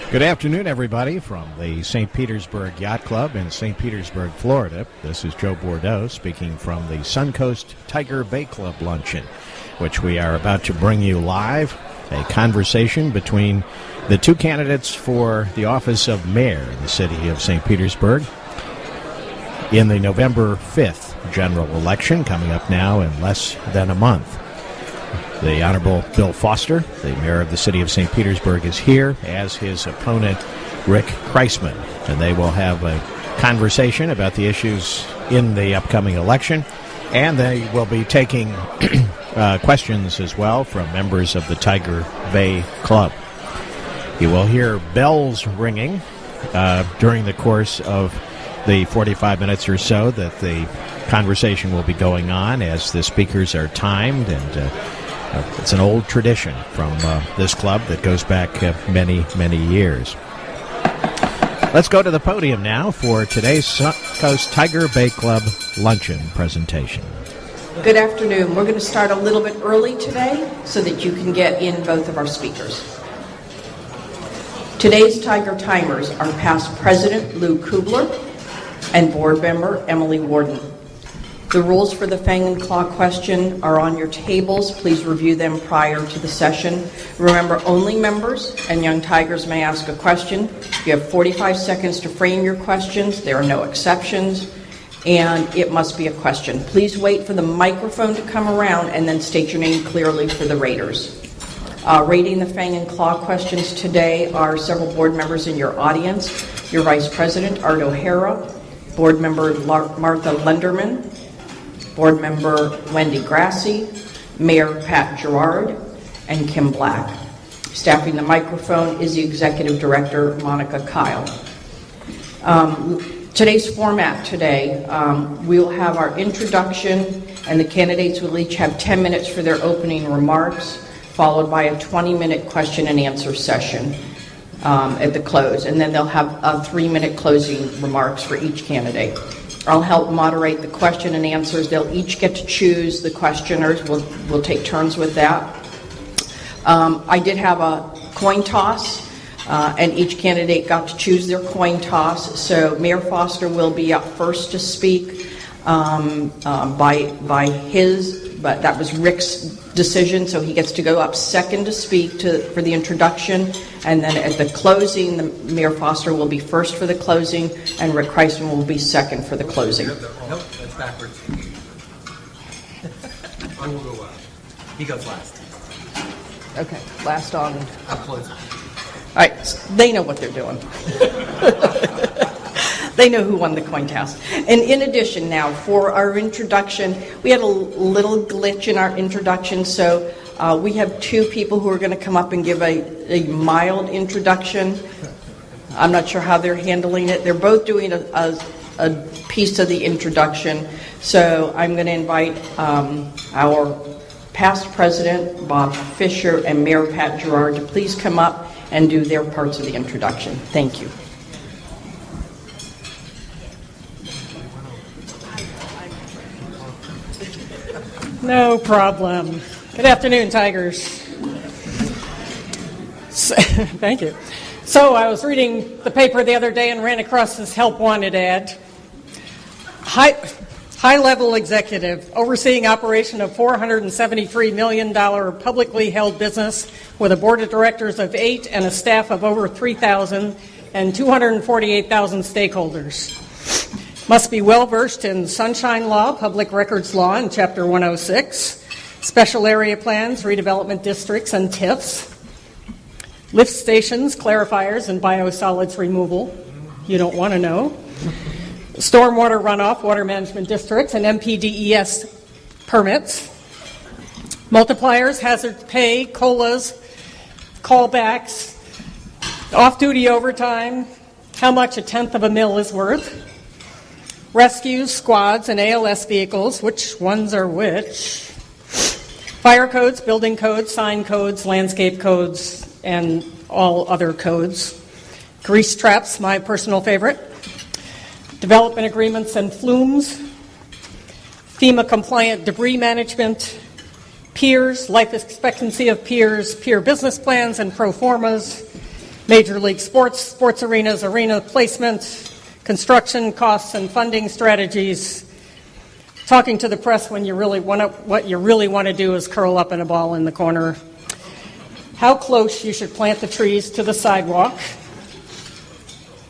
Good afternoon, everybody, from the St. Petersburg Yacht Club in St. Petersburg, Florida. This is Joe Bordeaux speaking from the Suncoast Tiger Bay Club luncheon, which we are about to bring you live, a conversation between the two candidates for the office of mayor in the city of St. Petersburg in the November 5th general election coming up now in less than a month. The Honorable Bill Foster, the mayor of the city of St. Petersburg, is here, as his opponent, Rick Kreisman. And they will have a conversation about the issues in the upcoming election. And they will be taking questions as well from members of the Tiger Bay Club. You will hear bells ringing during the course of the 45 minutes or so that the conversation will be going on as the speakers are timed, and it's an old tradition from this club that goes back many, many years. Let's go to the podium now for today's Suncoast Tiger Bay Club luncheon presentation. Good afternoon. We're going to start a little bit early today so that you can get in both of our speakers. Today's Tiger Timers are past President Lou Kubler and board member Emily Warden. The rules for the Fang and Claw question are on your tables. Please review them prior to the session. Remember, only members and young Tigers may ask a question. You have 45 seconds to frame your questions. There are no exceptions, and it must be a question. Please wait for the microphone to come around and then state your name clearly for the raters. Rating the Fang and Claw questions today are several board members in your audience. Your Vice President, Art O'Hara, Board Member Martha Lenderman, Board Member Wendy Grassi, Mayor Pat Gerard, and Kim Black. Staffing the microphone is the Executive Director, Monica Kyle. Today's format today, we'll have our introduction, and the candidates will each have 10 minutes for their opening remarks, followed by a 20-minute question and answer session at the close. And then they'll have 3-minute closing remarks for each candidate. I'll help moderate the question and answers. They'll each get to choose the questioners. We'll take turns with that. I did have a coin toss, and each candidate got to choose their coin toss. So Mayor Foster will be up first to speak by his, but that was Rick's decision, so he gets to go up second to speak for the introduction, and then at the closing, the Mayor Foster will be first for the closing, and Rick Kreisman will be second for the closing. Nope, that's backwards. I will go he goes last. Okay, last on. I'll close. All right, they know what they're doing. They know who won the coin toss. And in addition now, for our introduction, we had a little glitch in our introduction, so we have two people who are going to come up and give a mild introduction. I'm not sure how they're handling it. They're both doing a piece of the introduction. So I'm going to invite our past president, Bob Fisher, and Mayor Pat Gerard to please come up and do their parts of the introduction. Thank you. No problem. Good afternoon, Tigers. Thank you. So I was reading the paper the other day and ran across this help wanted ad. High-level executive overseeing operation of $473 million publicly held business with a board of directors of 8 and a staff of over 3,000 and 248,000 stakeholders. Must be well-versed in sunshine law, public records law, and Chapter 106, special area plans, redevelopment districts, and TIFs, lift stations, clarifiers, and biosolids removal. You don't want to know. Stormwater runoff, water management districts, and MPDES permits. Multipliers, hazard pay, COLAs, callbacks, off-duty overtime, how much a tenth of a mil is worth. Rescues, squads, and ALS vehicles, which ones are which. Fire codes, building codes, sign codes, landscape codes, and all other codes. Grease traps, my personal favorite. Development agreements and flumes. FEMA-compliant debris management. Peers, life expectancy of peers, peer business plans and pro formas. Major league sports arenas, arena placement, construction costs and funding strategies. Talking to the press when what you really want to do is curl up in a ball in the corner. How close you should plant the trees to the sidewalk.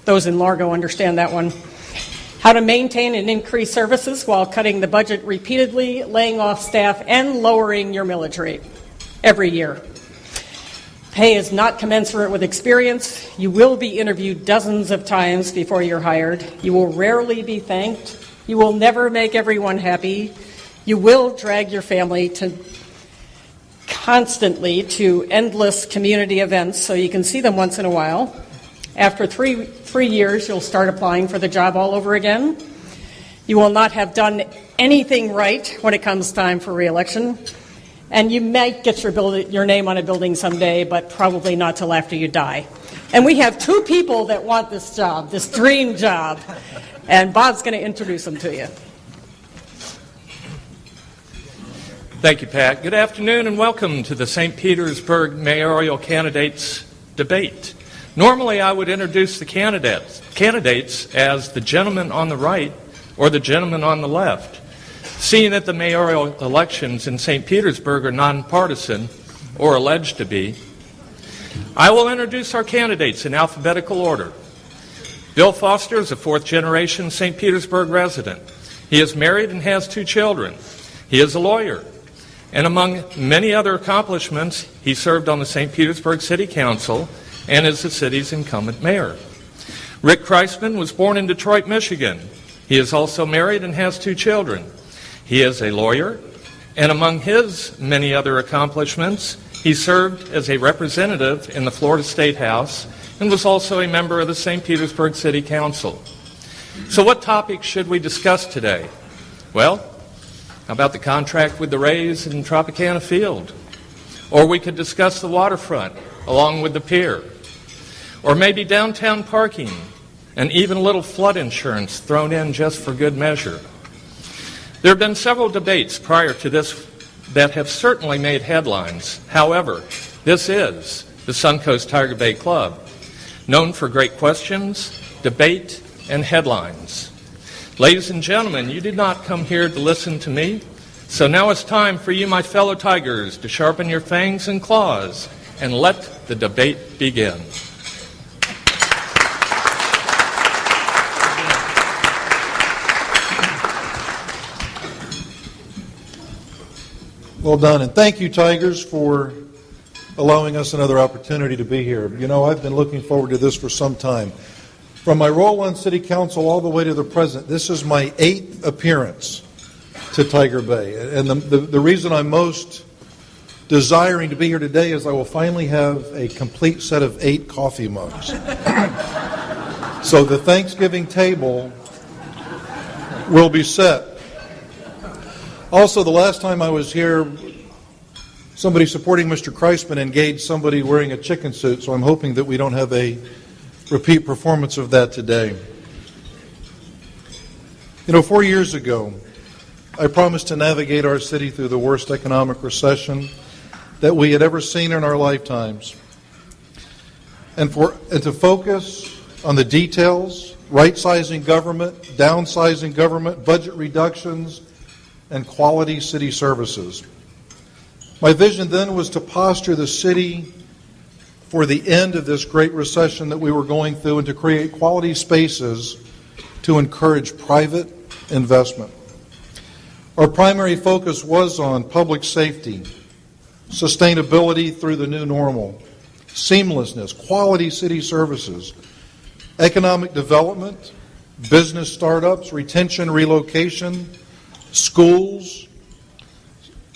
Those in Largo understand that one. How to maintain and increase services while cutting the budget repeatedly, laying off staff, and lowering your millage rate every year. Pay is not commensurate with experience. You will be interviewed dozens of times before you're hired. You will rarely be thanked. You will never make everyone happy. You will drag your family constantly to endless community events so you can see them once in a while. After three years, you'll start applying for the job all over again. You will not have done anything right when it comes time for re-election. And you might get your name on a building someday, but probably not till after you die. And we have two people that want this job, this dream job. And Bob's going to introduce them to you. Thank you, Pat. Good afternoon and welcome to the St. Petersburg mayoral candidates debate. Normally, I would introduce the candidates as the gentleman on the right or the gentleman on the left. Seeing that the mayoral elections in St. Petersburg are nonpartisan, or alleged to be, I will introduce our candidates in alphabetical order. Bill Foster is a fourth-generation St. Petersburg resident. He is married and has 2 children. He is a lawyer. And among many other accomplishments, he served on the St. Petersburg City Council and is the city's incumbent mayor. Rick Kreisman was born in Detroit, Michigan. He is also married and has 2 children. He is a lawyer, and among his many other accomplishments, he served as a representative in the Florida State House and was also a member of the St. Petersburg City Council. So what topics should we discuss today? Well, how about the contract with the Rays in Tropicana Field? Or we could discuss the waterfront along with the pier. Or maybe downtown parking and even a little flood insurance thrown in just for good measure. There have been several debates prior to this that have certainly made headlines. However, this is the Suncoast Tiger Bay Club, known for great questions, debate, and headlines. Ladies and gentlemen, you did not come here to listen to me, so now it's time for you, my fellow Tigers, to sharpen your fangs and claws and let the debate begin. Well done, and thank you, Tigers, for allowing us another opportunity to be here. You know, I've been looking forward to this for some time. From my role on City Council all the way to the present, this is my 8th appearance to Tiger Bay. And the reason I'm most desiring to be here today is I will finally have a complete set of 8 coffee mugs. So the Thanksgiving table will be set. Also, the last time I was here, somebody supporting Mr. Kreisman engaged somebody wearing a chicken suit, so I'm hoping that we don't have a repeat performance of that today. You know, 4 years ago, I promised to navigate our city through the worst economic recession that we had ever seen in our lifetimes, and to focus on the details, right-sizing government, downsizing government, budget reductions, and quality city services. My vision then was to posture the city for the end of this great recession that we were going through and to create quality spaces to encourage private investment. Our primary focus was on public safety, sustainability through the new normal, seamlessness, quality city services, economic development, business startups, retention, relocation, schools,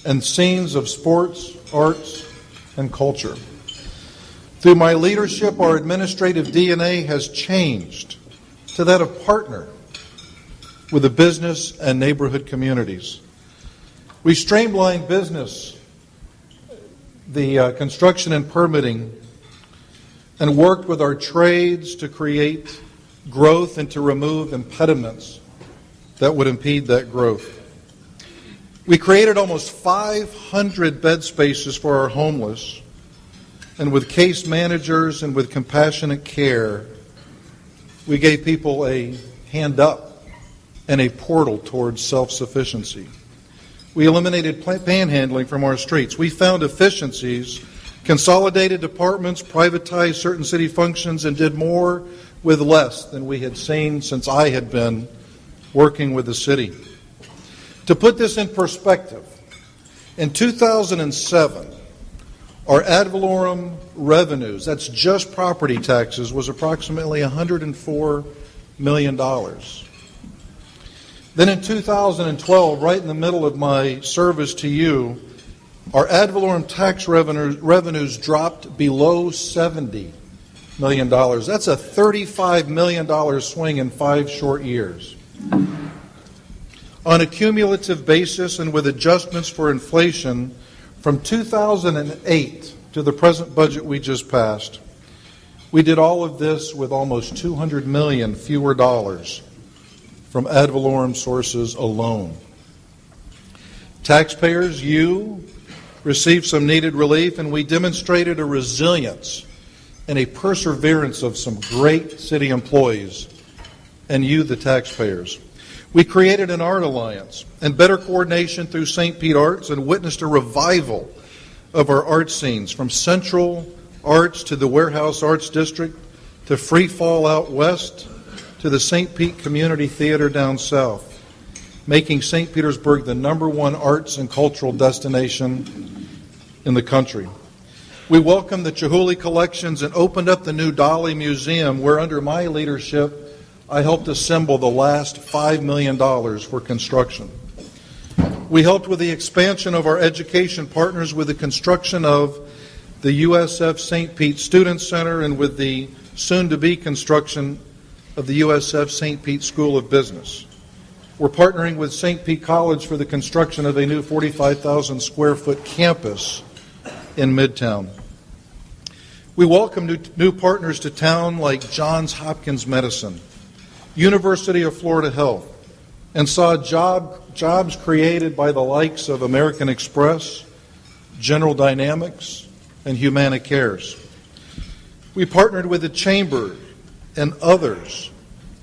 and scenes of sports, arts, and culture. Through my leadership, our administrative DNA has changed to that of partner with the business and neighborhood communities. We streamlined business, the construction and permitting, and worked with our trades to create growth and to remove impediments that would impede that growth. We created almost 500 bed spaces for our homeless and with case managers and with compassionate care, we gave people a hand up and a portal towards self-sufficiency. We eliminated panhandling from our streets. We found efficiencies, consolidated departments, privatized certain city functions, and did more with less than we had seen since I had been working with the city. To put this in perspective, in 2007, our ad valorem revenues, that's just property taxes, was approximately $104 million. Then in 2012, right in the middle of my service to you, our ad valorem tax revenues dropped below $70 million. That's a $35 million swing in 5 short years. On a cumulative basis and with adjustments for inflation, from 2008 to the present budget we just passed, we did all of this with almost $200 million fewer dollars from ad valorem sources alone. Taxpayers, you received some needed relief, and we demonstrated a resilience and a perseverance of some great city employees and you, the taxpayers. We created an art alliance and better coordination through St. Pete Arts and witnessed a revival of our art scenes, from Central Arts to the Warehouse Arts District to Free Fall out west to the St. Pete Community Theater down south, making St. Petersburg the #1 arts and cultural destination in the country. We welcomed the Chihuly collections and opened up the new Dolly Museum, where under my leadership I helped assemble the last $5 million for construction. We helped with the expansion of our education partners with the construction of the USF St. Pete Student Center and with the soon-to-be construction of the USF St. Pete School of Business. We're partnering with St. Pete College for the construction of a new 45,000 square foot campus in Midtown. We welcome new partners to town like Johns Hopkins Medicine, University of Florida Health, and saw jobs created by the likes of American Express, General Dynamics, and Humana Cares. We partnered with the Chamber and others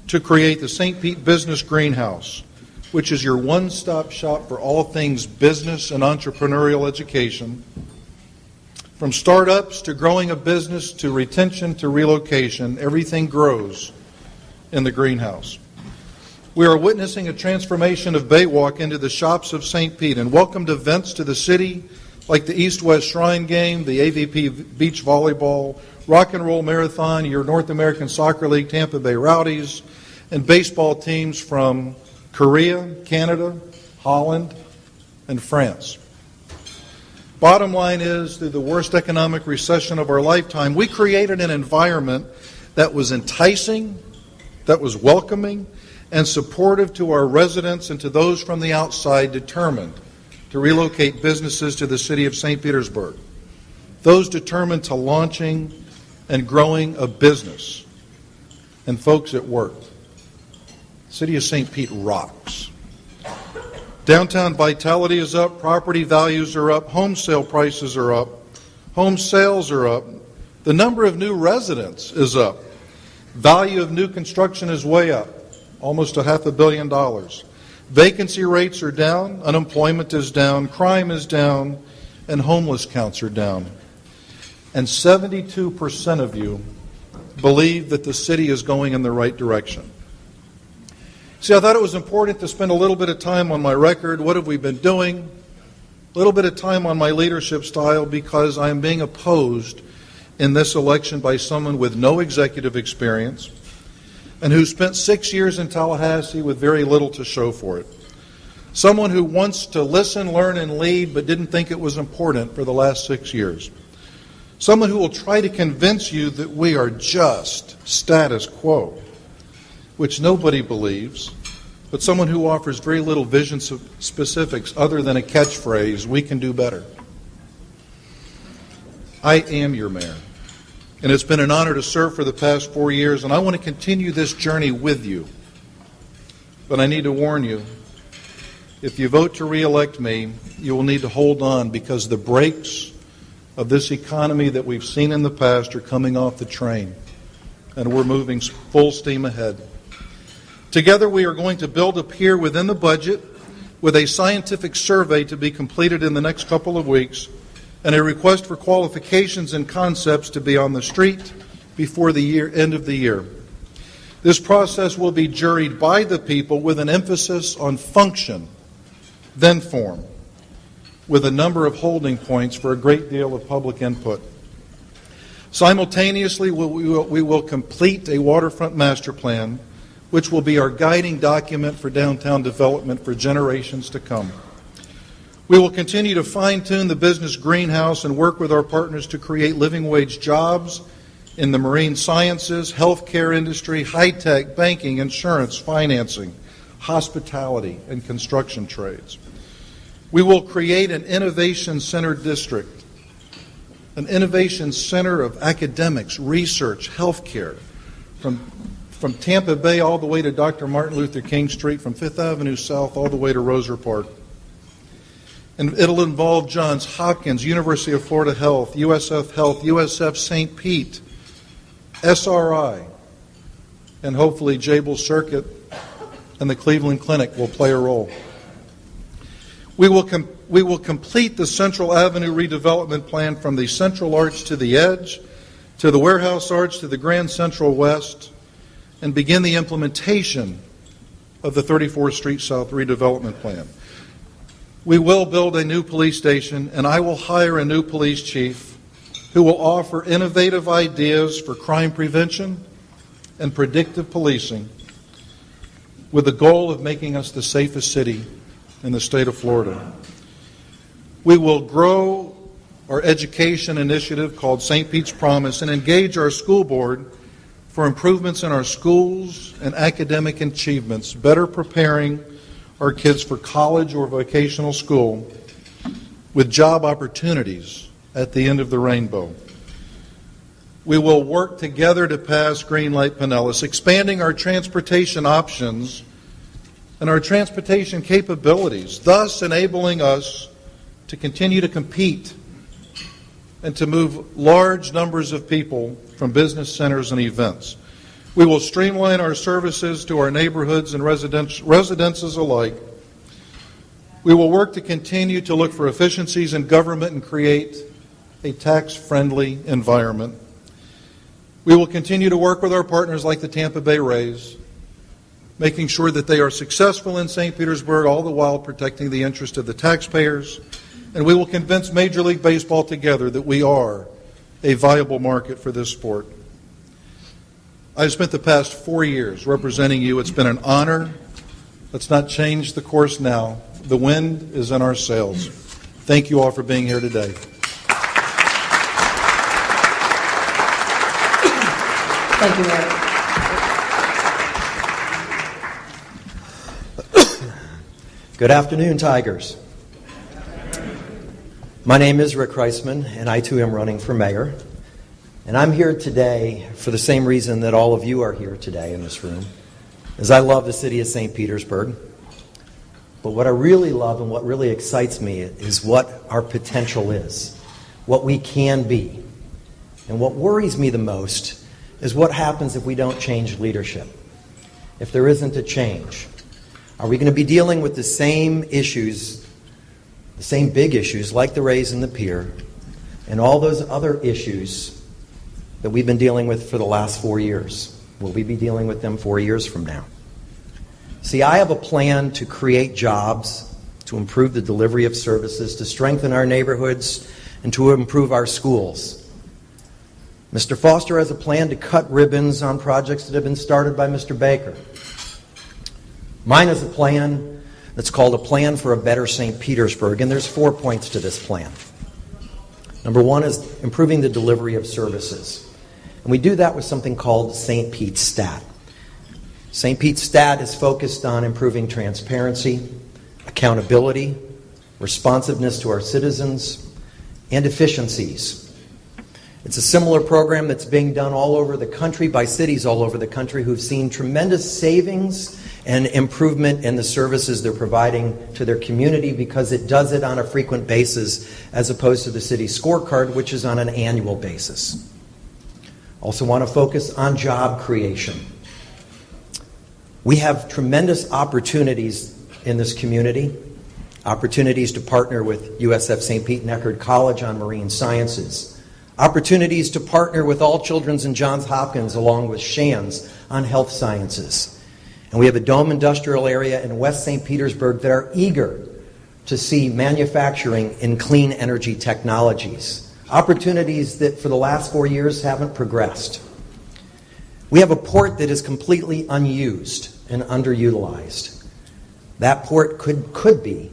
to create the St. Pete Business Greenhouse, which is your one-stop shop for all things business and entrepreneurial education. From startups to growing a business to retention to relocation, everything grows in the greenhouse. We are witnessing a transformation of Baywalk into the shops of St. Pete and welcomed events to the city like the East-West Shrine Game, the AVP Beach Volleyball, Rock and Roll Marathon, your North American Soccer League Tampa Bay Rowdies, and baseball teams from Korea, Canada, Holland, and France. Bottom line is, through the worst economic recession of our lifetime, we created an environment that was enticing, that was welcoming, and supportive to our residents and to those from the outside determined to relocate businesses to the city of St. Petersburg. Those determined to launching and growing a business. And folks, it worked. The city of St. Pete rocks. Downtown vitality is up, property values are up, home sale prices are up, home sales are up, the number of new residents is up, value of new construction is way up, almost $500 million. Vacancy rates are down, unemployment is down, crime is down, and homeless counts are down. And 72% of you believe that the city is going in the right direction. See, I thought it was important to spend a little bit of time on my record. What have we been doing? A little bit of time on my leadership style, because I am being opposed in this election by someone with no executive experience and who spent 6 years in Tallahassee with very little to show for it. Someone who wants to listen, learn, and lead, but didn't think it was important for the last 6 years. Someone who will try to convince you that we are just status quo, which nobody believes, but someone who offers very little vision specifics other than a catchphrase, "We can do better." I am your mayor, and it's been an honor to serve for the past 4 years, and I want to continue this journey with you. But I need to warn you, if you vote to re-elect me, you will need to hold on, because the brakes of this economy that we've seen in the past are coming off the train, and we're moving full steam ahead. Together, we are going to build a pier within the budget with a scientific survey to be completed in the next couple of weeks and a request for qualifications and concepts to be on the street before the end of the year. This process will be juried by the people with an emphasis on function, then form, with a number of holding points for a great deal of public input. Simultaneously, we will complete a waterfront master plan, which will be our guiding document for downtown development for generations to come. We will continue to fine-tune the business greenhouse and work with our partners to create living wage jobs in the marine sciences, healthcare industry, high-tech, banking, insurance, financing, hospitality, and construction trades. We will create an innovation-centered district, an innovation center of academics, research, healthcare, from Tampa Bay all the way to Dr. Martin Luther King Street, from Fifth Avenue South all the way to Roser Park. And it'll involve Johns Hopkins, University of Florida Health, USF Health, USF St. Pete, SRI, and hopefully Jabal Circuit and the Cleveland Clinic will play a role. We will complete the Central Avenue redevelopment plan from the Central Arch to the Edge, to the Warehouse Arch to the Grand Central West, and begin the implementation of the 34th Street South redevelopment plan. We will build a new police station, and I will hire a new police chief who will offer innovative ideas for crime prevention and predictive policing with the goal of making us the safest city in the state of Florida. We will grow our education initiative called St. Pete's Promise and engage our school board for improvements in our schools and academic achievements, better preparing our kids for college or vocational school with job opportunities at the end of the rainbow. We will work together to pass Greenlight Pinellas, expanding our transportation options and our transportation capabilities, thus enabling us to continue to compete and to move large numbers of people from business centers and events. We will streamline our services to our neighborhoods and residences alike. We will work to continue to look for efficiencies in government and create a tax-friendly environment. We will continue to work with our partners like the Tampa Bay Rays, making sure that they are successful in St. Petersburg, all the while protecting the interest of the taxpayers. And we will convince Major League Baseball together that we are a viable market for this sport. I've spent the past 4 years representing you. It's been an honor. Let's not change the course now. The wind is in our sails. Thank you all for being here today. Thank you, Mayor. Good afternoon, Tigers. My name is Rick Kreisman, and I too am running for mayor. And I'm here today for the same reason that all of you are here today in this room, is I love the city of St. Petersburg. But what I really love and what really excites me is what our potential is, what we can be. And what worries me the most is what happens if we don't change leadership, if there isn't a change. Are we going to be dealing with the same issues, the same big issues like the Rays and the pier, and all those other issues that we've been dealing with for the last 4 years? Will we be dealing with them 4 years from now? See, I have a plan to create jobs, to improve the delivery of services, to strengthen our neighborhoods, and to improve our schools. Mr. Foster has a plan to cut ribbons on projects that have been started by Mr. Baker. Mine is a plan that's called a Plan for a Better St. Petersburg, and there's 4 points to this plan. Number one is improving the delivery of services. And we do that with something called St. Pete's Stat. St. Pete's Stat is focused on improving transparency, accountability, responsiveness to our citizens, and efficiencies. It's a similar program that's being done all over the country by cities all over the country who've seen tremendous savings and improvement in the services they're providing to their community, because it does it on a frequent basis as opposed to the city scorecard, which is on an annual basis. Also want to focus on job creation. We have tremendous opportunities in this community, opportunities to partner with USF St. Pete and Eckerd College on marine sciences, opportunities to partner with All Children's and Johns Hopkins along with Shands on health sciences. And we have a dome industrial area in West St. Petersburg that are eager to see manufacturing in clean energy technologies, opportunities that for the last 4 years haven't progressed. We have a port that is completely unused and underutilized. That port could be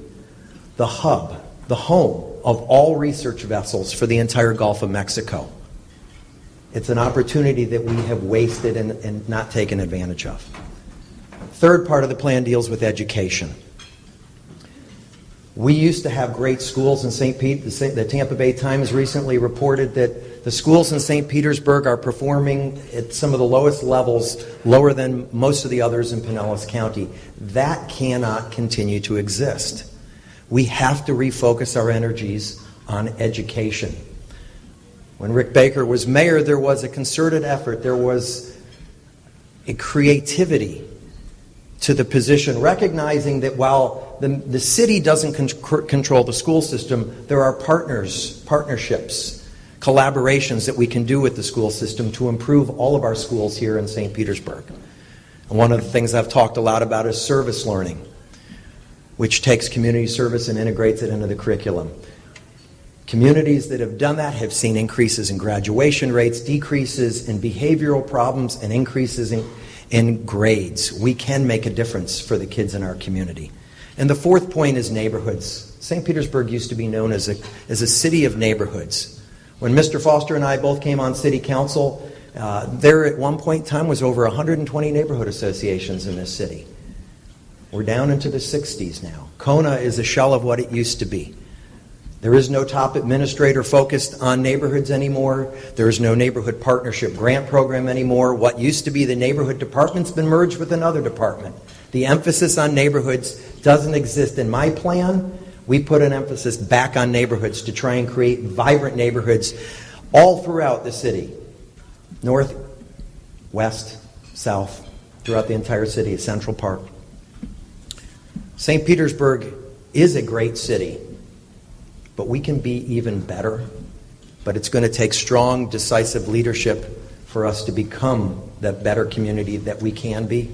the hub, the home of all research vessels for the entire Gulf of Mexico. It's an opportunity that we have wasted and not taken advantage of. Third part of the plan deals with education. We used to have great schools in St. Pete. The Tampa Bay Times recently reported that the schools in St. Petersburg are performing at some of the lowest levels, lower than most of the others in Pinellas County. That cannot continue to exist. We have to refocus our energies on education. When Rick Baker was mayor, there was a concerted effort. There was a creativity to the position, recognizing that while the city doesn't control the school system, there are partnerships, collaborations that we can do with the school system to improve all of our schools here in St. Petersburg. And one of the things I've talked a lot about is service learning, which takes community service and integrates it into the curriculum. Communities that have done that have seen increases in graduation rates, decreases in behavioral problems, and increases in grades. We can make a difference for the kids in our community. And the fourth point is neighborhoods. St. Petersburg used to be known as a city of neighborhoods. When Mr. Foster and I both came on city council, there at one point in time was over 120 neighborhood associations in this city. We're down into the 60s now. Kona is a shell of what it used to be. There is no top administrator focused on neighborhoods anymore. There is no neighborhood partnership grant program anymore. What used to be the neighborhood department's been merged with another department. The emphasis on neighborhoods doesn't exist in my plan. We put an emphasis back on neighborhoods to try and create vibrant neighborhoods all throughout the city. North, west, south, throughout the entire city of Central Park. St. Petersburg is a great city, but we can be even better. But it's going to take strong, decisive leadership for us to become that better community that we can be.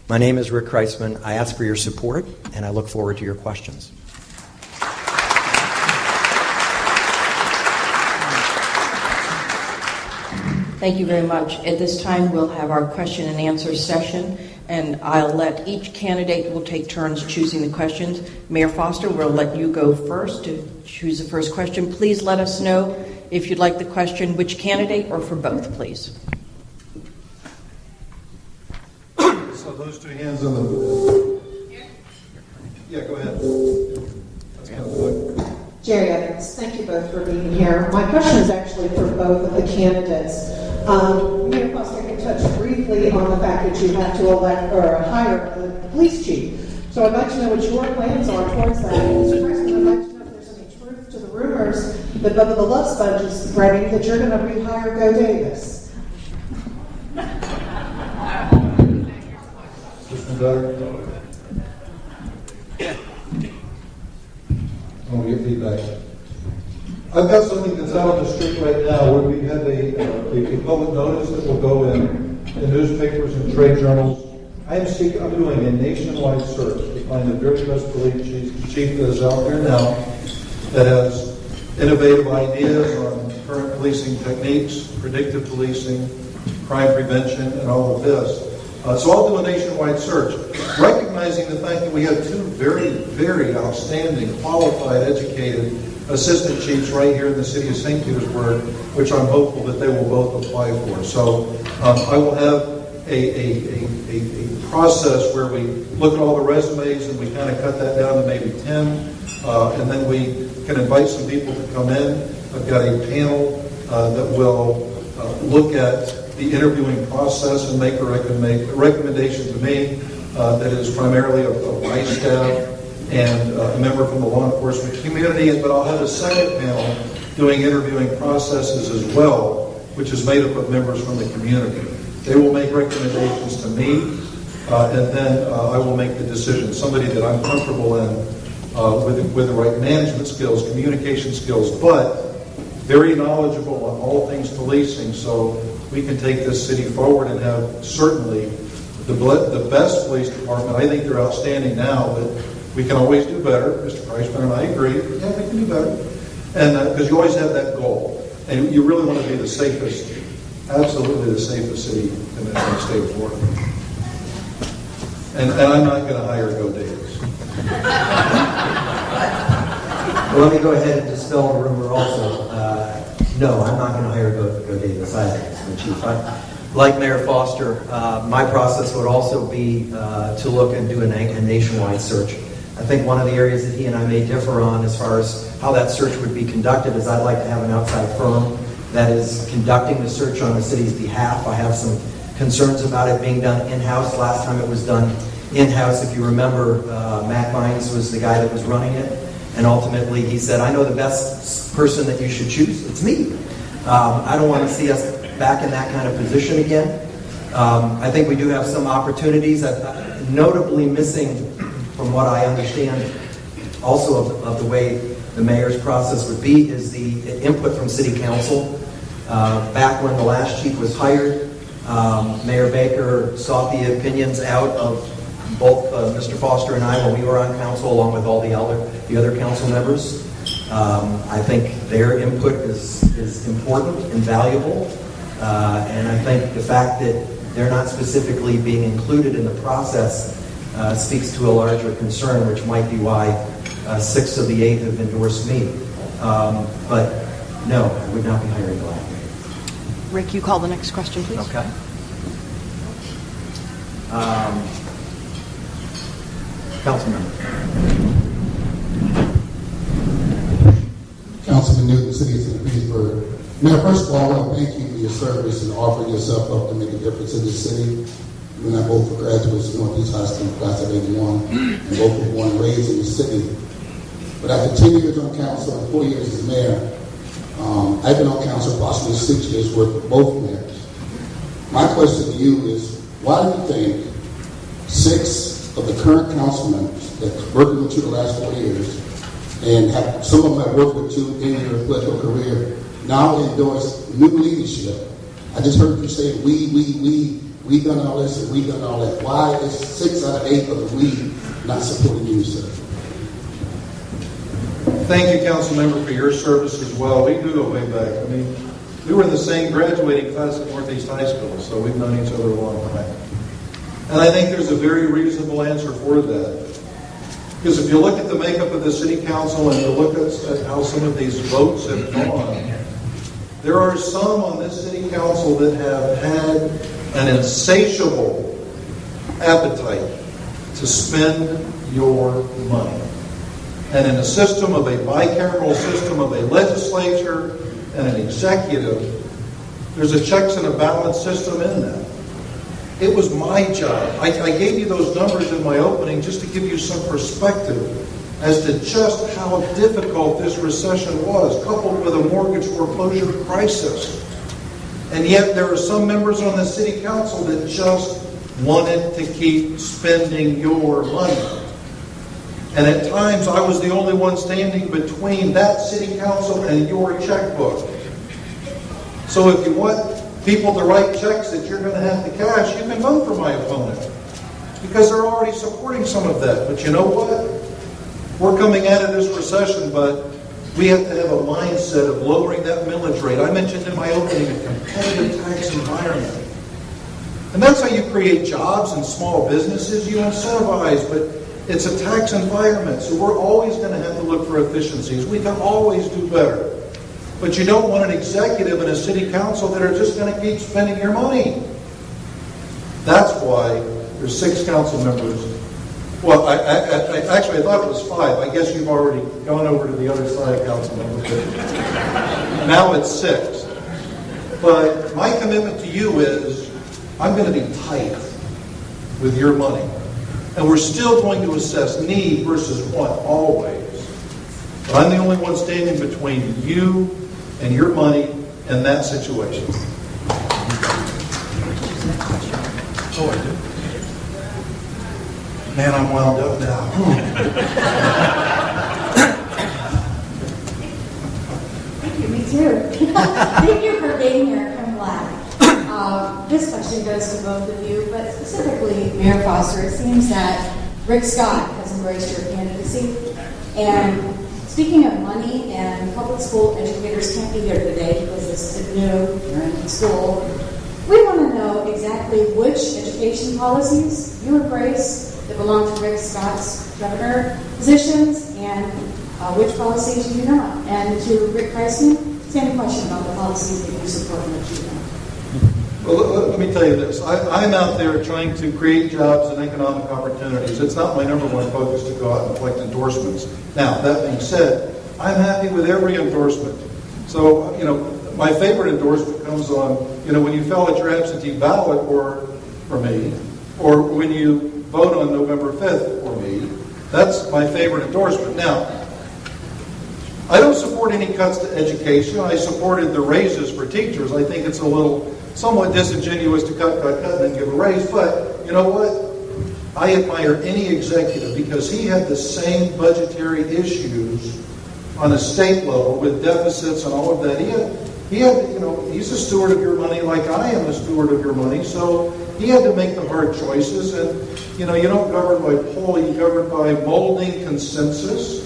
My name is Rick Kreisman. I ask for your support, and I look forward to your questions. Thank you very much. At this time, we'll have our question and answer session, and I'll let each candidate, will take turns choosing the questions. Mayor Foster, we'll let you go first to choose the first question. Please let us know if you'd like the question, which candidate, or for both, please. So those two hands on the... Yeah, go ahead. That's kind of good. Jerry Evans, thank you both for being here. My question is actually for both of the candidates. Mayor Foster, I can touch briefly on the fact that you have to elect or hire a police chief. So I'd like to know what your plans are towards that. Mr. President, I'd like to know if there's any truth to the rumors that Bubba the Love Sponge is spreading that you're going to rehire Go Davis. I want to get feedback. I've got something that's out on the street right now where we have a public notice that will go in newspapers and trade journals. I'm doing a nationwide search to find the very best police chief that is out there now that has innovative ideas on current policing techniques, predictive policing, crime prevention, and all of this. So I'll do a nationwide search, recognizing the fact that we have two very, very outstanding, qualified, educated assistant chiefs right here in the city of St. Petersburg, which I'm hopeful that they will both apply for. So I will have a process where we look at all the resumes and we kind of cut that down to maybe 10, and then we can invite some people to come in. I've got a panel that will look at the interviewing process and make a recommendation to me. that is primarily of my staff and a member from the law enforcement community, but I'll have a second panel doing interviewing processes as well, which is made up of members from the community. They will make recommendations to me, and then I will make the decision. Somebody that I'm comfortable in with the right management skills, communication skills, but very knowledgeable on all things policing, so we can take this city forward and have certainly the best police department. I think they're outstanding now, but we can always do better. Mr. Kreisman and I agree. Yeah, we can do better. And because you always have that goal. And you really want to be the safest, absolutely the safest city in the state of Florida. And I'm not going to hire Go Davis. Well, let me go ahead and dispel the rumor also. No, I'm not going to hire Go Davis either, Mr. Chief. Like Mayor Foster, my process would also be to look and do a nationwide search. I think one of the areas that he and I may differ on as far as how that search would be conducted is I'd like to have an outside firm that is conducting the search on the city's behalf. I have some concerns about it being done in-house. Last time it was done in-house, if you remember, Matt Vines was the guy that was running it, and ultimately he said, I know the best person that you should choose. It's me. I don't want to see us back in that kind of position again. I think we do have some opportunities, notably missing from what I understand also of the way the mayor's process would be is the input from city council. Back when the last chief was hired, Mayor Baker sought the opinions out of both Mr. Foster and I when we were on council, along with all the other council members. I think their input is important and valuable, and I think the fact that they're not specifically being included in the process speaks to a larger concern, which might be why 6 of the 8 have endorsed me. But no, I would not be hiring Black. Rick, you call the next question, please. Okay. Councilmember. Councilman Newton, City of St. Petersburg. Mayor, first of all, I want to thank you for your service and offering yourself up to make a difference in this city. You and I both were graduates of Northeast High School, class of 81, and both were born and raised in the city. But after 10 years on council and 4 years as mayor, I've been on council approximately 6 years worth with both mayors. My question to you is, why do you think 6 of the current council members that's working with you the last 4 years, and some of them have worked with you in your political career, now endorse new leadership? I just heard you say, we done all this and we done all that. Why is 6 out of 8 of the we not supporting you, sir? Thank you, council member, for your service as well. We do go way back. I mean, we were in the same graduating class at Northeast High School, so we've known each other a long time. And I think there's a very reasonable answer for that. Because if you look at the makeup of the city council and you look at how some of these votes have gone, there are some on this city council that have had an insatiable appetite to spend your money. And in a system of a bicameral system of a legislature and an executive, there's a checks and a balance system in that. It was my job. I gave you those numbers in my opening just to give you some perspective as to just how difficult this recession was, coupled with a mortgage foreclosure crisis. And yet there are some members on the city council that just wanted to keep spending your money. And at times I was the only one standing between that city council and your checkbook. So if you want people to write checks that you're going to have to cash, you can vote for my opponent. Because they're already supporting some of that. But you know what? We're coming out of this recession, but we have to have a mindset of lowering that millage rate. I mentioned in my opening a competitive tax environment. And that's how you create jobs and small businesses. You incentivize, but it's a tax environment. So we're always going to have to look for efficiencies. We can always do better. But you don't want an executive and a city council that are just going to keep spending your money. That's why there's 6 council members. Well, I thought it was 5. I guess you've already gone over to the other side, council members. Now it's 6. But my commitment to you is I'm going to be tight with your money. And we're still going to assess need versus want always. But I'm the only one standing between you and your money and that situation. Oh, I do? Man, I'm wound up now. Thank you, me too. Thank you for being here. I'm glad. This question goes to both of you, but specifically Mayor Foster. It seems that Rick Scott has embraced your candidacy. And speaking of money, and public school educators can't be here today because this is new, you're in school. We want to know exactly which education policies you embrace that belong to Rick Scott's governor positions and which policies you do not. And to Rick Kreisman, same question about the policies that you support and that you don't. Well, let me tell you this. I'm out there trying to create jobs and economic opportunities. It's not my number one focus to go out and collect endorsements. Now, that being said, I'm happy with every endorsement. So, my favorite endorsement comes on, when you fill out your absentee ballot for me, or when you vote on November 5th for me. That's my favorite endorsement. Now, I don't support any cuts to education. I supported the raises for teachers. I think it's somewhat disingenuous to cut, and then give a raise. But you know what? I admire any executive because he had the same budgetary issues on a state level with deficits and all of that. He's a steward of your money like I am a steward of your money. So he had to make the hard choices. And, you don't govern by poll, you govern by molding consensus.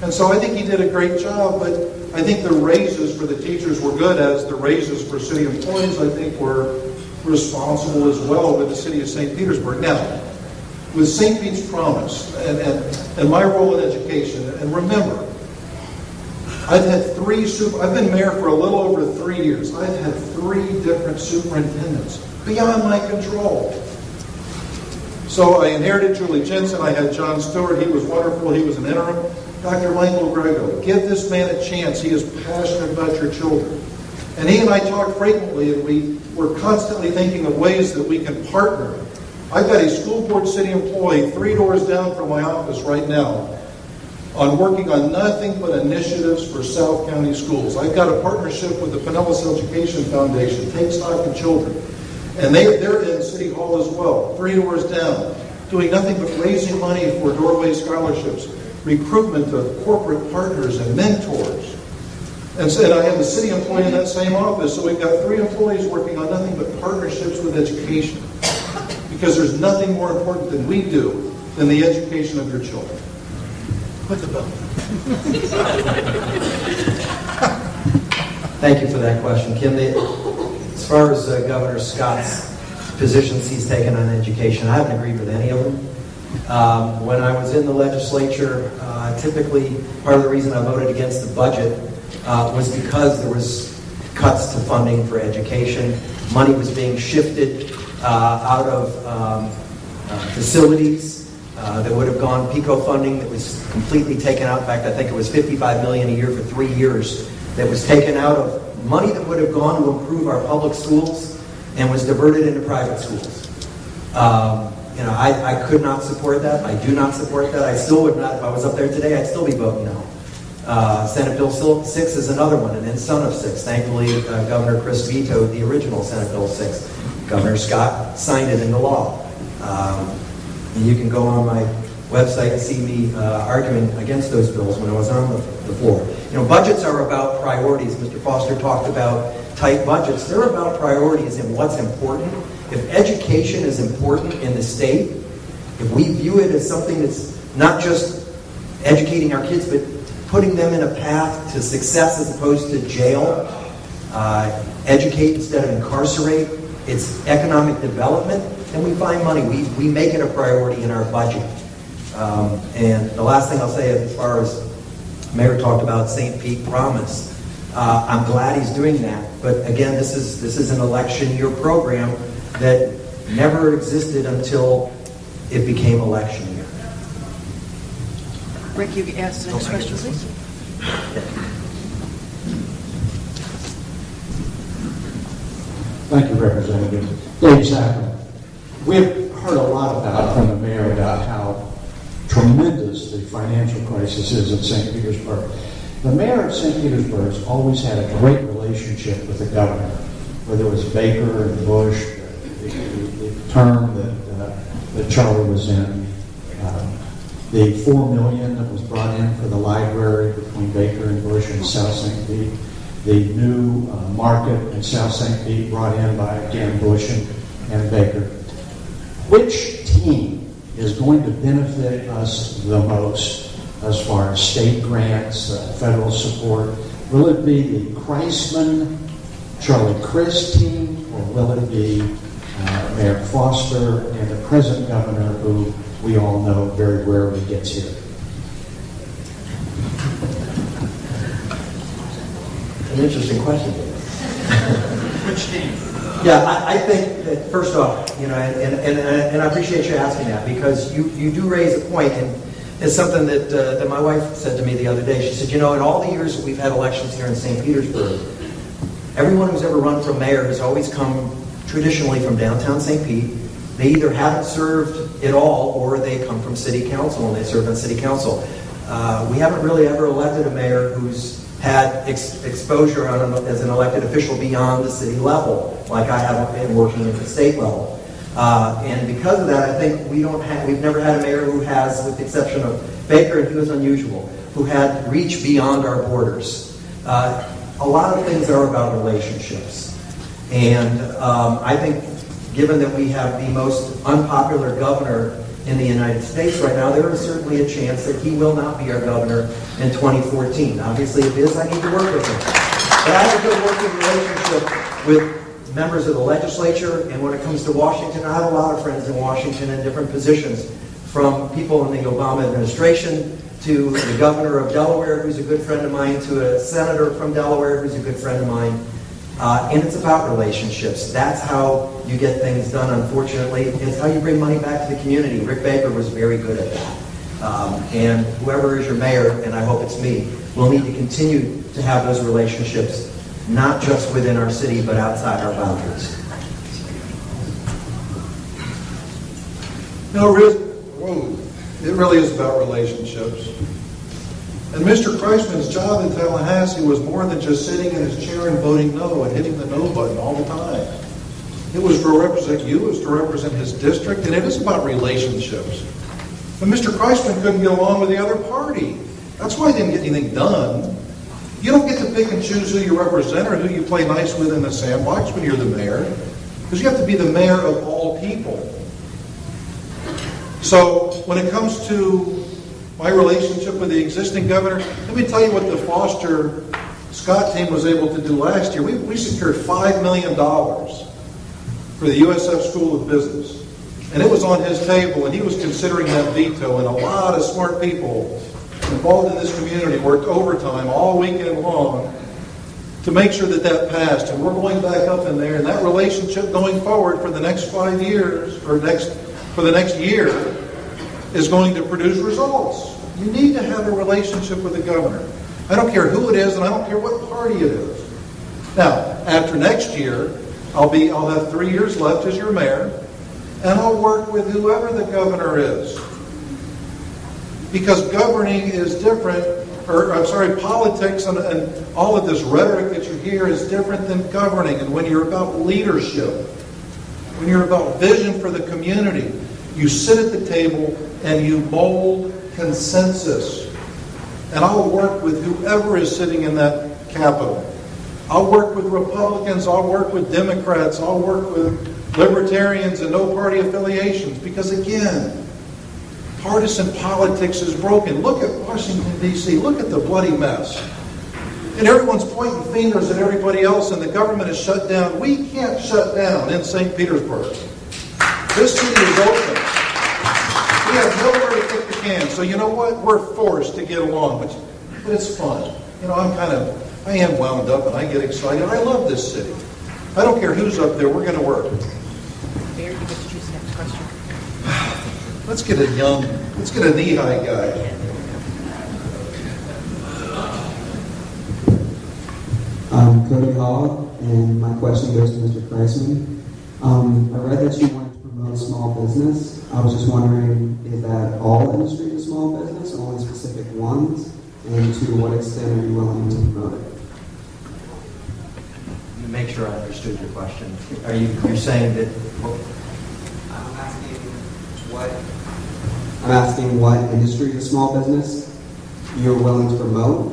And so I think he did a great job, but I think the raises for the teachers were good, as the raises for city employees, I think, were responsible as well with the city of St. Petersburg. Now, with St. Pete's promise and my role in education, and remember, I've been mayor for a little over 3 years. I've had 3 different superintendents beyond my control. So I inherited Julie Jensen. I had John Stewart. He was wonderful. He was an interim. Dr. Michael Grego, give this man a chance. He is passionate about your children. And he and I talk frequently, and we're constantly thinking of ways that we can partner. I've got a school board city employee 3 doors down from my office right now on working on nothing but initiatives for South County schools. I've got a partnership with the Pinellas Education Foundation, Take Stock in Children. And they're in City Hall as well, 3 doors down, doing nothing but raising money for doorway scholarships, recruitment of corporate partners and mentors. And I have a city employee in that same office, so we've got 3 employees working on nothing but partnerships with education. Because there's nothing more important than we do than the education of your children. Put the bell. Thank you for that question, Kim. As far as Governor Scott's positions he's taken on education, I haven't agreed with any of them. When I was in the legislature, typically part of the reason I voted against the budget was because there was cuts to funding for education. Money was being shifted out of facilities that would have gone PICO funding that was completely taken out. In fact, I think it was $55 million a year for 3 years that was taken out of money that would have gone to improve our public schools and was diverted into private schools. I could not support that. I do not support that. I still would not. If I was up there today, I'd still be voting no. Senate Bill 6 is another one, and then Son of 6. Thankfully, Governor Chris vetoed the original Senate Bill 6. Governor Scott signed it into law. And you can go on my website and see me arguing against those bills when I was on the floor. Budgets are about priorities. Mr. Foster talked about tight budgets. They're about priorities and what's important. If education is important in the state, if we view it as something that's not just educating our kids, but putting them in a path to success as opposed to jail, educate instead of incarcerate, it's economic development, and we find money. We make it a priority in our budget. And the last thing I'll say, as far as Mayor talked about St. Pete Promise, I'm glad he's doing that. But again, this is an election year program that never existed until it became election year. Rick, you ask the next question, please. Thank you, Representative. Dave Sackman. We've heard a lot from the mayor about tremendous the financial crisis is in St. Petersburg. The mayor of St. Petersburg has always had a great relationship with the governor, whether it was Baker and Bush, the term that Charlie was in, the $4 million that was brought in for the library between Baker and Bush in South St. Pete, the new market in South St. Pete brought in by, again, Bush and Baker. Which team is going to benefit us the most as far as state grants, federal support? Will it be the Kreisman, Charlie Crist team, or will it be Mayor Foster and the present governor, who we all know very rarely gets here? An interesting question. Which team? Yeah, I think that first off, and I appreciate you asking that, because you do raise a point, and it's something that my wife said to me the other day. She said, in all the years that we've had elections here in St. Petersburg, everyone who's ever run for mayor has always come traditionally from downtown St. Pete. They either haven't served at all, or they come from city council and they serve on city council. We haven't really ever elected a mayor who's had exposure as an elected official beyond the city level, like I have been working at the state level. And because of that, I think we've never had a mayor who has, with the exception of Baker, and he was unusual, who had reach beyond our borders. A lot of things are about relationships. And I think given that we have the most unpopular governor in the United States right now, there is certainly a chance that he will not be our governor in 2014. Obviously, if it is, I need to work with him. But I have a good working relationship with members of the legislature, and when it comes to Washington, I have a lot of friends in Washington in different positions, from people in the Obama administration to the governor of Delaware, who's a good friend of mine, to a senator from Delaware, who's a good friend of mine. And it's about relationships. That's how you get things done, unfortunately. It's how you bring money back to the community. Rick Baker was very good at that. And whoever is your mayor, and I hope it's me, will need to continue to have those relationships, not just within our city, but outside our boundaries. It really is about relationships. And Mr. Kreisman's job in Tallahassee was more than just sitting in his chair and voting no and hitting the no button all the time. It was to represent you, it was to represent his district, and it is about relationships. But Mr. Kreisman couldn't get along with the other party. That's why he didn't get anything done. You don't get to pick and choose who you represent or who you play nice with in the sandbox when you're the mayor, because you have to be the mayor of all people. So when it comes to my relationship with the existing governor, let me tell you what the Foster Scott team was able to do last year. We secured $5 million for the USF School of Business. And it was on his table, and he was considering that veto, and a lot of smart people involved in this community worked overtime all weekend long to make sure that that passed. And we're going back up in there, and that relationship going forward for the next 5 years, or for the next year, is going to produce results. You need to have a relationship with the governor. I don't care who it is, and I don't care what party it is. Now, after next year, I'll have 3 years left as your mayor, and I'll work with whoever the governor is. Because governing is different, politics and all of this rhetoric that you hear is different than governing. And when you're about leadership, when you're about vision for the community, you sit at the table and you mold consensus. And I'll work with whoever is sitting in that Capitol. I'll work with Republicans, I'll work with Democrats, I'll work with libertarians and no party affiliations. Because again, partisan politics is broken. Look at Washington, D.C. Look at the bloody mess. And everyone's pointing fingers at everybody else, and the government is shut down. We can't shut down in St. Petersburg. This city is open. We have nowhere to kick the can. So you know what? We're forced to get along. But it's fun. You know, I am wound up and I get excited. I love this city. I don't care who's up there. We're going to work. Mayor, you get to choose the next question. Let's get a knee-high guy. I'm Cody Hall, and my question goes to Mr. Kreisman. I read that you wanted to promote small business. I was just wondering, is that all industry to small small business, or only specific ones? And to what extent are you willing to promote it? To make sure I understood your question, you're saying that? I'm asking what industry of small business you're willing to promote,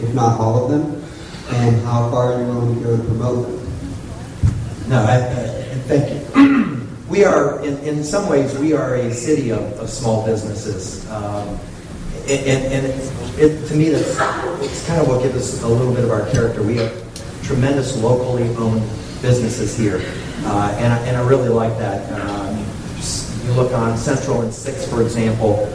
if not all of them, and how far are you willing to go to promote them? No, thank you. We are, in some ways, we are a city of small businesses. To me, it's kind of what gives us a little bit of our character. We have tremendous locally owned businesses here, and I really like that. You look on Central and 6th, for example,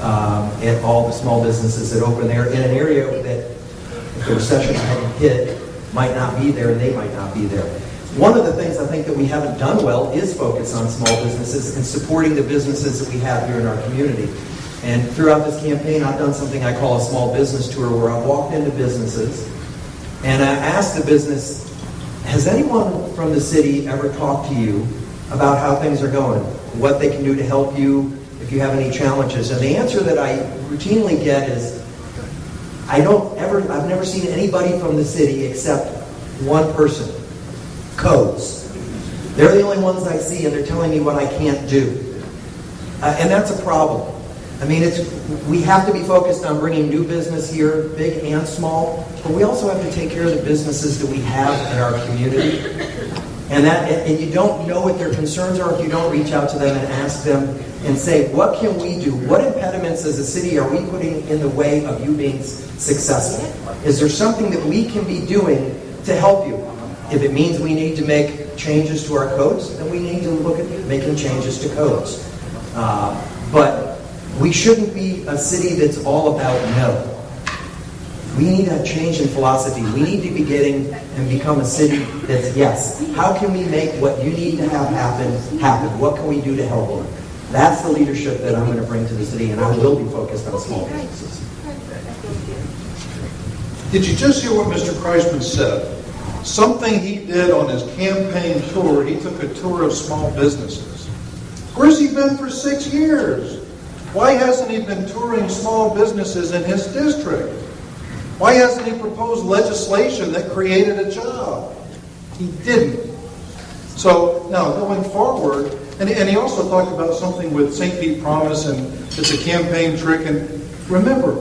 at all the small businesses that open there in an area that, if the recession hadn't hit, might not be there, and they might not be there. One of the things I think that we haven't done well is focus on small businesses and supporting the businesses that we have here in our community. And throughout this campaign, I've done something I call a small business tour, where I've walked into businesses and I asked the business, has anyone from the city ever talked to you about how things are going, what they can do to help you if you have any challenges? And the answer that I routinely get is, I've never seen anybody from the city except one person. Codes. They're the only ones I see, and they're telling me what I can't do. And that's a problem. I mean, we have to be focused on bringing new business here, big and small, but we also have to take care of the businesses that we have in our community. And you don't know what their concerns are if you don't reach out to them and ask them and say, what can we do? What impediments as a city are we putting in the way of you being successful? Is there something that we can be doing to help you? If it means we need to make changes to our codes, then we need to look at making changes to codes. But we shouldn't be a city that's all about no. We need a change in philosophy. We need to be getting and become a city that's yes. How can we make what you need to have happen? What can we do to help you? That's the leadership that I'm going to bring to the city, and I will be focused on small businesses. Did you just hear what Mr. Kreisman said? Something he did on his campaign tour, he took a tour of small businesses. Where's he been for 6 years? Why hasn't he been touring small businesses in his district? Why hasn't he proposed legislation that created a job? He didn't. So now going forward, and he also talked about something with St. Pete Promise, and it's a campaign trick. And remember,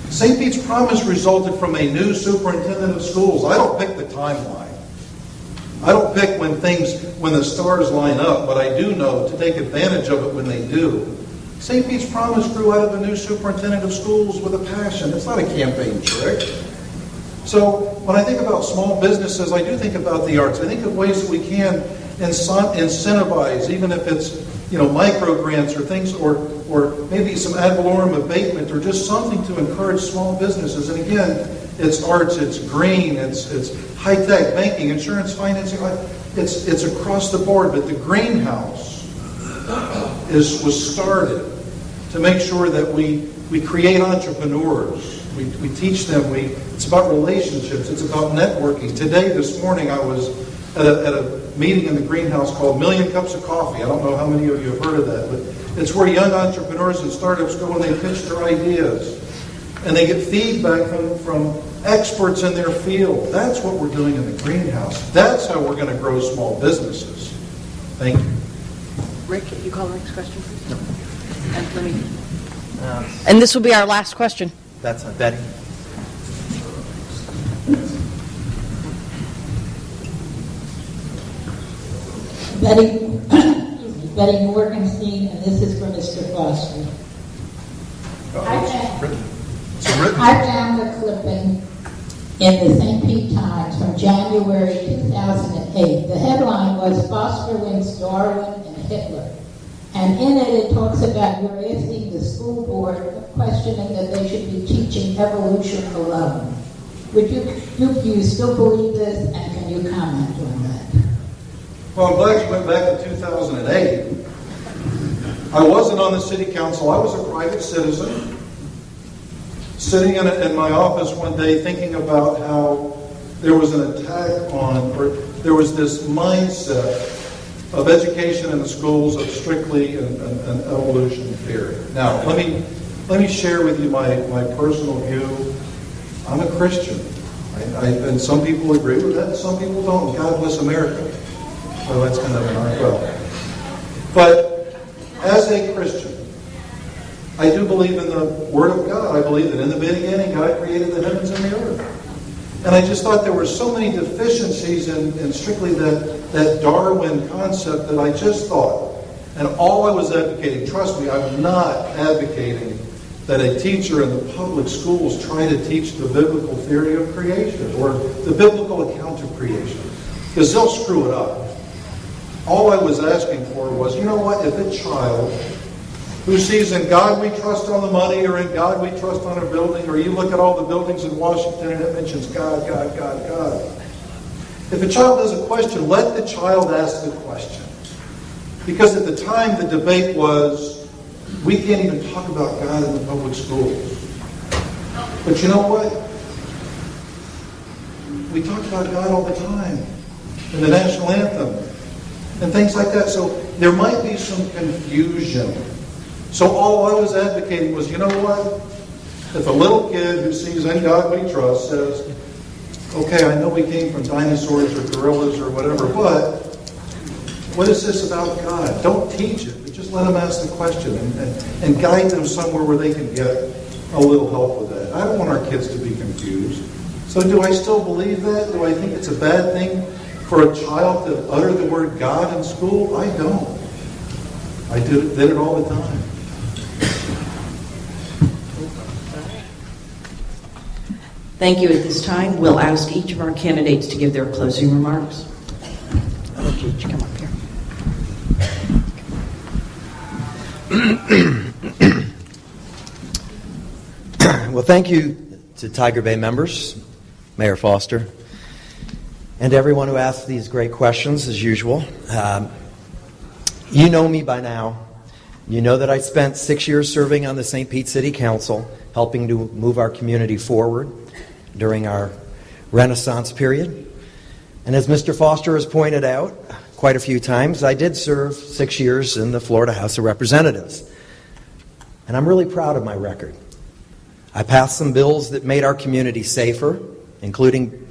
St. Pete's Promise resulted from a new superintendent of schools. I don't pick the timeline. I don't pick when the stars line up, but I do know to take advantage of it when they do. St. Pete's Promise grew out of a new superintendent of schools with a passion. It's not a campaign trick. So when I think about small businesses, I do think about the arts. I think of ways that we can incentivize, even if it's micro grants or things, or maybe some ad valorem abatement, or just something to encourage small businesses. And again, it's arts, it's green, it's high-tech banking, insurance, financing. It's across the board. But the greenhouse was started to make sure that we create entrepreneurs. We teach them. It's about relationships. It's about networking. This morning, I was at a meeting in the greenhouse called Million Cups of Coffee. I don't know how many of you have heard of that, but it's where young entrepreneurs and startups go and they pitch their ideas. And they get feedback from experts in their field. That's what we're doing in the greenhouse. That's how we're going to grow small businesses. Thank you. Rick, you call the next question, please? No. And this will be our last question. That's Betty. Betty Morgenstein, and this is for Mr. Foster. I found a clipping in the St. Pete Times from January 2008. The headline was "Foster wins Darwin and Hitler." And in it talks about you're asking the school board, questioning that they should be teaching evolution alone. Do you still believe this, and can you comment on that? Well, I'm glad you went back to 2008. I wasn't on the city council. I was a private citizen sitting in my office one day thinking about how there was an attack on, or there was this mindset of education in the schools of strictly an evolution theory. Now, let me share with you my personal view. I'm a Christian. And some people agree with that, and some people don't. God bless America. Well, that's kind of an well. But as a Christian, I do believe in the Word of God. I believe that in the beginning, God created the heavens and the earth. And I just thought there were so many deficiencies in strictly that Darwin concept that I just thought, and all I was advocating, trust me, I'm not advocating that a teacher in the public schools try to teach the biblical theory of creation or the biblical account of creation, because they'll screw it up. All I was asking for was, you know what, if a child who sees in God we trust on the money, or in God we trust on a building, or you look at all the buildings in Washington and it mentions God, God, God, God. If a child has a question, let the child ask the question. Because at the time the debate was, we can't even talk about God in the public schools. But you know what? We talk about God all the time in the national anthem and things like that. So there might be some confusion. So all I was advocating was, you know what? If a little kid who sees in God we trust says, okay, I know we came from dinosaurs or gorillas or whatever, but what is this about God? Don't teach it, but just let them ask the question and guide them somewhere where they can get a little help with that. I don't want our kids to be confused. So do I still believe that? Do I think it's a bad thing for a child to utter the word God in school? I don't. I did it all the time. Thank you. At this time, we'll ask each of our candidates to give their closing remarks. Okay, come up here. Well, thank you to Tiger Bay members, Mayor Foster, and everyone who asked these great questions, as usual. You know me by now. You know that I spent 6 years serving on the St. Pete City Council, helping to move our community forward during our Renaissance period. And as Mr. Foster has pointed out quite a few times, I did serve 6 years in the Florida House of Representatives. And I'm really proud of my record. I passed some bills that made our community safer, including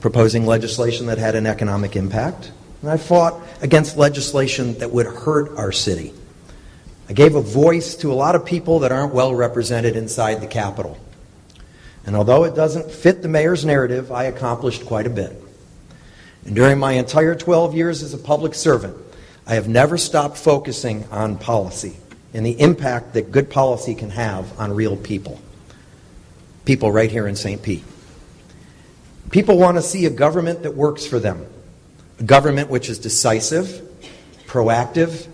proposing legislation that had an economic impact. And I fought against legislation that would hurt our city. I gave a voice to a lot of people that aren't well represented inside the Capitol. And although it doesn't fit the mayor's narrative, I accomplished quite a bit. And during my entire 12 years as a public servant, I have never stopped focusing on policy and the impact that good policy can have on real people. People right here in St. Pete. People want to see a government that works for them. A government which is decisive, proactive,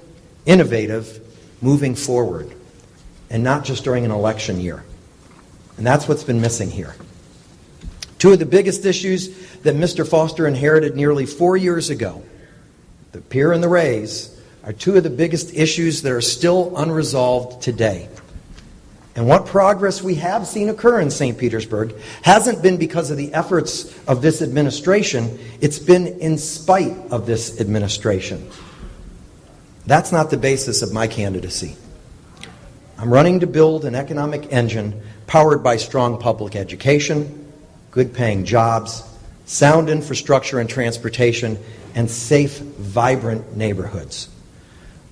innovative, moving forward, and not just during an election year. And that's what's been missing here. Two of the biggest issues that Mr. Foster inherited nearly 4 years ago, the pier and the raise, are two of the biggest issues that are still unresolved today. And what progress we have seen occur in St. Petersburg hasn't been because of the efforts of this administration, it's been in spite of this administration. That's not the basis of my candidacy. I'm running to build an economic engine powered by strong public education, good-paying jobs, sound infrastructure and transportation, and safe, vibrant neighborhoods.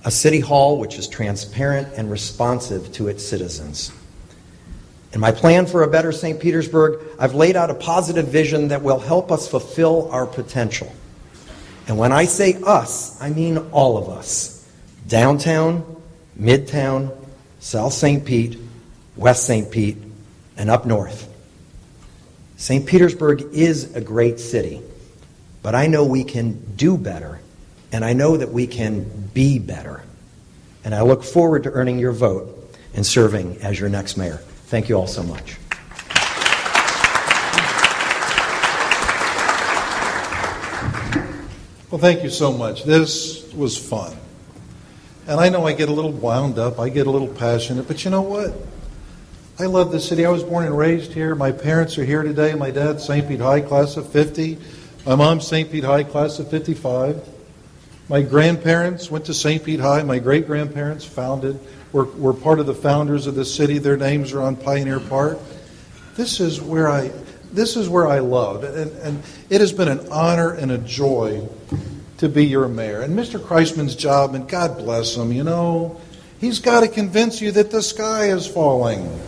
A city hall which is transparent and responsive to its citizens. In my plan for a better St. Petersburg, I've laid out a positive vision that will help us fulfill our potential. And when I say us, I mean all of us. Downtown, Midtown, South St. Pete, West St. Pete, and up north. St. Petersburg is a great city, but I know we can do better, and I know that we can be better. And I look forward to earning your vote and serving as your next mayor. Thank you all so much. Well, thank you so much. This was fun. And I know I get a little wound up, I get a little passionate, but you know what? I love this city. I was born and raised here. My parents are here today. My dad's St. Pete High, class of 50. My mom's St. Pete High, class of 55. My grandparents went to St. Pete High. My great-grandparents were part of the founders of the city. Their names are on Pioneer Park. This is where I love. And it has been an honor and a joy to be your mayor. And Mr. Kreisman's job, and God bless him, he's got to convince you that the sky is falling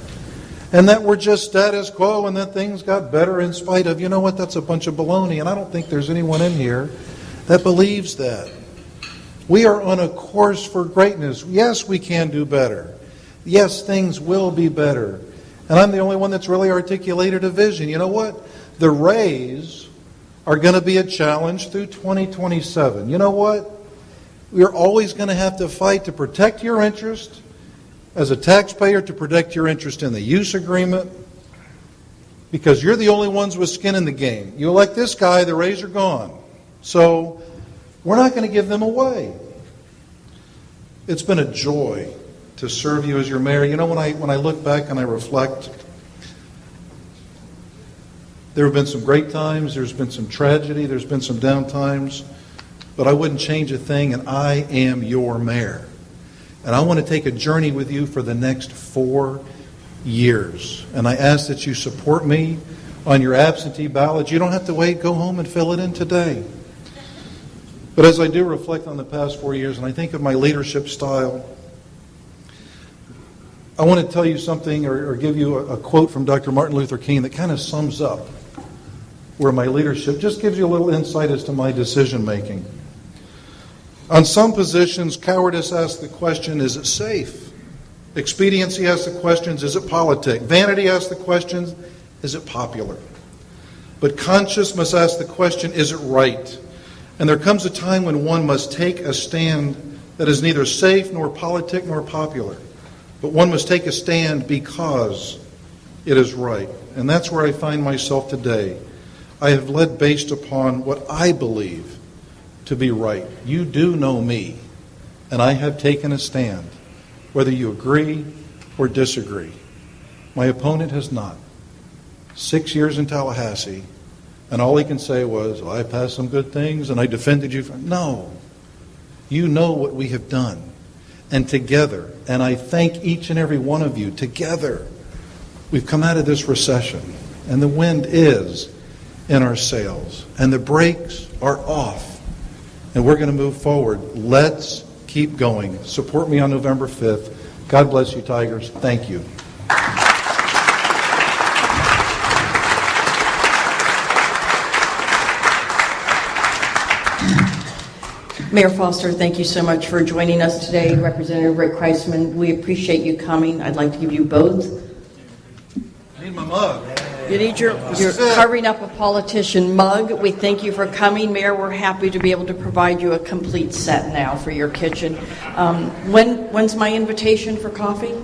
and that we're just status quo and that things got better in spite of, that's a bunch of baloney. And I don't think there's anyone in here that believes that. We are on a course for greatness. Yes, we can do better. Yes, things will be better. And I'm the only one that's really articulated a vision. You know what? The Rays are going to be a challenge through 2027. You know what? We're always going to have to fight to protect your interest as a taxpayer, to protect your interest in the use agreement, because you're the only ones with skin in the game. You elect this guy, the Rays are gone. So we're not going to give them away. It's been a joy to serve you as your mayor. When I look back and I reflect, there have been some great times, there's been some tragedy, there's been some down times, but I wouldn't change a thing, and I am your mayor. And I want to take a journey with you for the next 4 years. And I ask that you support me on your absentee ballot. You don't have to wait, go home and fill it in today. But as I do reflect on the past 4 years and I think of my leadership style, I want to tell you something or give you a quote from Dr. Martin Luther King that kind of sums up where my leadership just gives you a little insight as to my decision making. On some positions, cowardice asks the question, is it safe? Expediency asks the questions, is it politic? Vanity asks the questions, is it popular? But conscience must ask the question, is it right? And there comes a time when one must take a stand that is neither safe nor politic nor popular. But one must take a stand because it is right. And that's where I find myself today. I have led based upon what I believe to be right. You do know me, and I have taken a stand, whether you agree or disagree. My opponent has not. 6 years in Tallahassee, and all he can say was, I passed some good things and I defended you. No. You know what we have done. And together, and I thank each and every one of you, together, we've come out of this recession, and the wind is in our sails, and the brakes are off, and we're going to move forward. Let's keep going. Support me on November 5th. God bless you, Tigers. Thank you. Mayor Foster, thank you so much for joining us today. Representative Rick Kreisman, we appreciate you coming. I'd like to give you both. I need my mug. You need your covering up a politician mug. We thank you for coming. Mayor, we're happy to be able to provide you a complete set now for your kitchen. When's my invitation for coffee?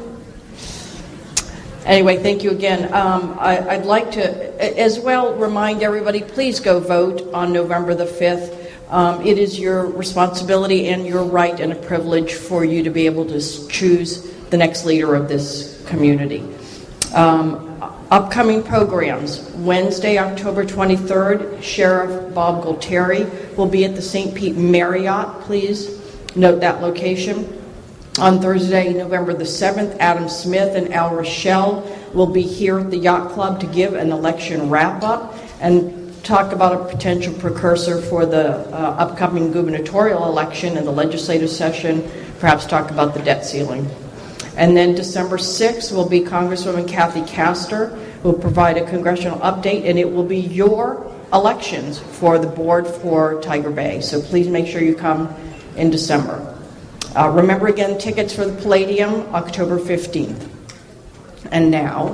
Anyway, thank you again. I'd like to as well remind everybody, please go vote on November the 5th. It is your responsibility and your right and a privilege for you to be able to choose the next leader of this community. Upcoming programs. Wednesday, October 23rd, Sheriff Bob Gualtieri will be at the St. Pete Marriott. Please note that location. On Thursday, November the 7th, Adam Smith and Al Rochelle will be here at the Yacht Club to give an election wrap-up and talk about a potential precursor for the upcoming gubernatorial election and the legislative session, perhaps talk about the debt ceiling. And then December 6th will be Congresswoman Kathy Castor, who will provide a congressional update, and it will be your elections for the board for Tiger Bay. So please make sure you come in December. Remember again, tickets for the Palladium, October 15th. And now,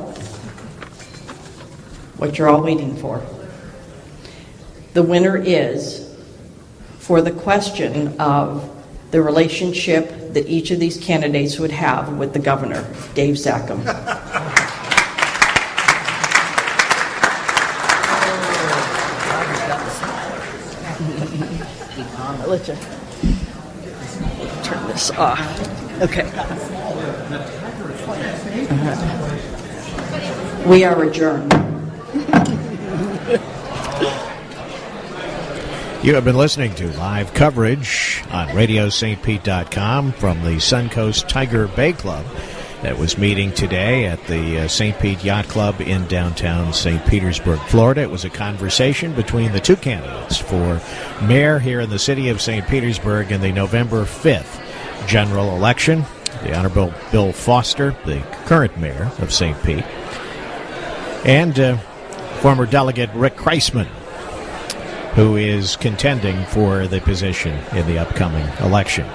what you're all waiting for. The winner is for the question of the relationship that each of these candidates would have with the governor, Dave Zackham. I'll let you turn this off. Okay. We are adjourned. You have been listening to live coverage on RadioSt.Pete.com from the Suncoast Tiger Bay Club that was meeting today at the St. Pete Yacht Club in downtown St. Petersburg, Florida. It was a conversation between the two candidates for mayor here in the city of St. Petersburg in the November 5th general election. The Honorable Bill Foster, the current mayor of St. Pete, and former Delegate Rick Kreisman, who is contending for the position in the upcoming election.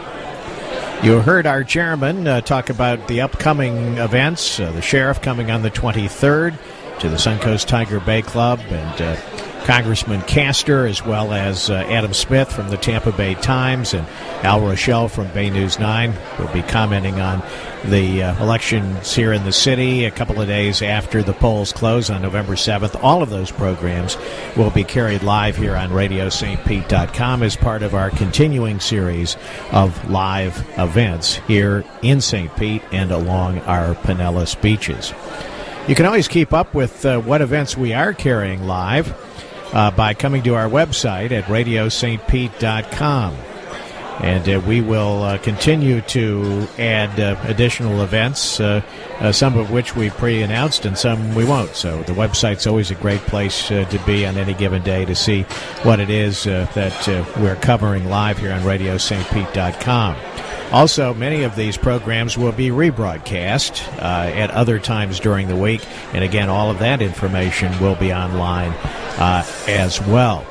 You heard our chairman talk about the upcoming events, the sheriff coming on the 23rd to the Suncoast Tiger Bay Club, and Congressman Castor, as well as Adam Smith from the Tampa Bay Times and Al Rochelle from Bay News 9 will be commenting on the elections here in the city a couple of days after the polls close on November 7th. All of those programs will be carried live here on RadioSt.Pete.com as part of our continuing series of live events here in St. Pete and along our Pinellas beaches. You can always keep up with what events we are carrying live by coming to our website at RadioSt.Pete.com. And we will continue to add additional events, some of which we pre-announced and some we won't. So the website's always a great place to be on any given day to see what it is that we're covering live here on RadioSt.Pete.com. Also, many of these programs will be rebroadcast at other times during the week. And again, all of that information will be online as well.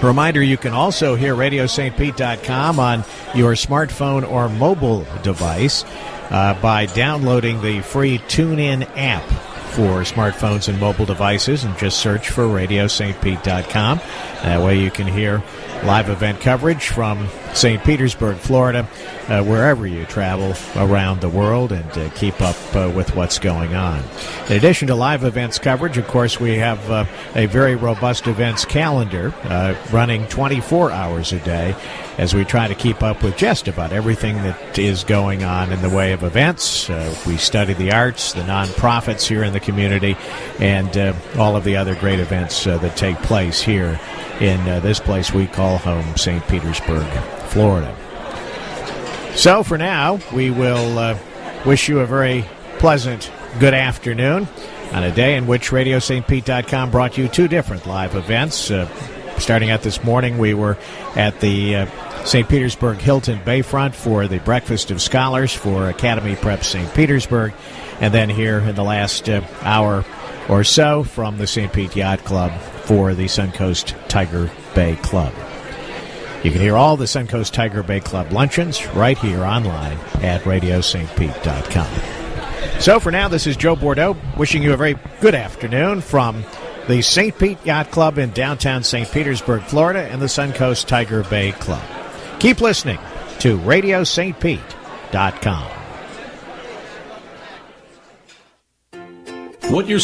A reminder, you can also hear RadioSt.Pete.com on your smartphone or mobile device by downloading the free TuneIn app for smartphones and mobile devices, and just search for RadioSt.Pete.com. That way you can hear live event coverage from St. Petersburg, Florida, wherever you travel around the world, and keep up with what's going on. In addition to live events coverage, of course, we have a very robust events calendar running 24 hours a day as we try to keep up with just about everything that is going on in the way of events. We study the arts, the nonprofits here in the community, and all of the other great events that take place here in this place we call home, St. Petersburg, Florida. So for now, we will wish you a very pleasant good afternoon on a day in which RadioSt.Pete.com brought you two different live events. Starting out this morning, we were at the St. Petersburg Hilton Bayfront for the Breakfast of Scholars for Academy Prep St. Petersburg, and then here in the last hour or so from the St. Pete Yacht Club for the Suncoast Tiger Bay Club. You can hear all the Suncoast Tiger Bay Club luncheons right here online at RadioSt.Pete.com. So for now, this is Joe Bordeaux wishing you a very good afternoon from the St. Pete Yacht Club in downtown St. Petersburg, Florida, and the Suncoast Tiger Bay Club. Keep listening to RadioSt.Pete.com. What you're